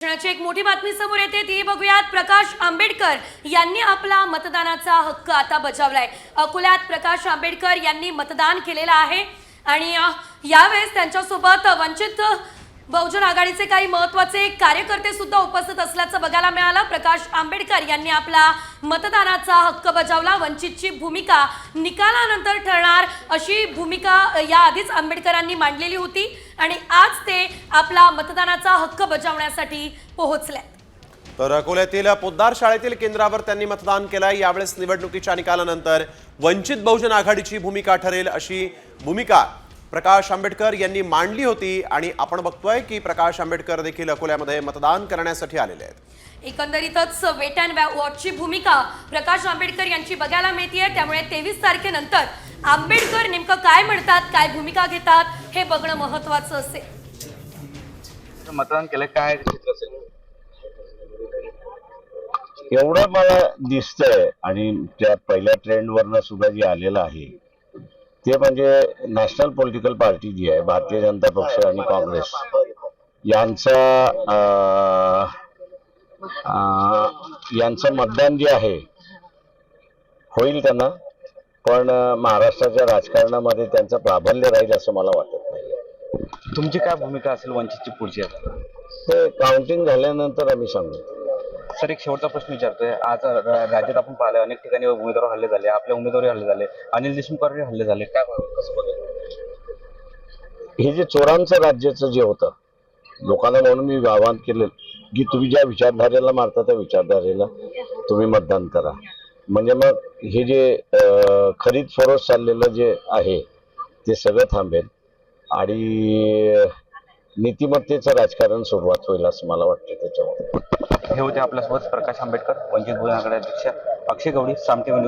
एक मोठी बातमी समोर येते ती बघूयात। प्रकाश आंबेडकर यांनी आपला मतदानाचा हक्क आता बजावलाय। अकोल्यात प्रकाश आंबेडकर यांनी मतदान केलेलं आहे आणि यावेळेस त्यांच्यासोबत वंचित बहुजन आघाडीचे काही महत्त्वाचे कार्यकर्ते सुद्धा उपस्थित असल्याचं बघायला मिळालं। प्रकाश आंबेडकर यांनी आपला मतदानाचा हक्क बजावला। वंचितची भूमिका निकालानंतर ठरणार अशी भूमिका याआधीच आंबेडकरांनी मांडलेली होती आणि आज ते आपला मतदानाचा हक्क बजावण्यासाठी पोहोचले। तर अकोल्यातील पोद्दार शाळेतील केंद्रावर त्यांनी मतदान केलंय। यावेळेस निवडणुकीच्या निकालानंतर वंचित बहुजन आघाडीची भूमिका ठरेल अशी भूमिका प्रकाश आंबेडकर यांनी मांडली होती आणि आपण बघतोय की प्रकाश आंबेडकर देखील अकोल्यामध्ये मतदान करण्यासाठी आलेले आहेत। एकंदरीतच वेट अँड वॉचची भूमिका प्रकाश आंबेडकर यांची बघायला मिळतेय। त्यामुळे 23 तारखेनंतर आंबेडकर नेमकं काय म्हणतात, काय भूमिका घेतात हे बघणं महत्त्वाचं असेल। मतदान केलं काय चित्र असेल एवढं मला दिसतंय आणि त्या पहिल्या ट्रेंडवरनं सुद्धा जे आलेलं आहे ते म्हणजे नॅशनल पॉलिटिकल पार्टी जी आहे भारतीय जनता पक्ष आणि काँग्रेस यांचं मतदान जे आहे होईल त्यांना, पण महाराष्ट्राच्या राजकारणामध्ये त्यांचं प्राबल्य राहील असं मला वाटत नाही। तुमची काय भूमिका असेल वंचितची पुढची आता ते काउंटिंग झाल्यानंतर आम्ही सांगू। सर, एक शेवटचा प्रश्न विचारतोय। आज राज्यात आपण पाहिलं अनेक ठिकाणी उमेदवार हल्ले झाले, आपल्या उमेदवारी हल्ले झाले, अनिल देशमुखांवर हल्ले झाले, काय कसं बघायचं? हे जे चोरांचं राज्याचं जे होतं लोकांना, म्हणून मी आवाहन केलं की तुम्ही ज्या विचारधारेला मारता त्या विचारधारेला तुम्ही मतदान करा, म्हणजे मग हे जे खरीद फरोश चाललेलं जे आहे ते सगळं थांबेल आणि नीतिमत्तेचं राजकारण सुरुवात होईल असं मला वाटतं। त्याच्यामध्ये हे होते आपल्यासोबत प्रकाश आंबेडकर, वंचित बहुजन आघाडी अध्यक्ष अक्षय गवळी, साम टीव्ही न्यूज।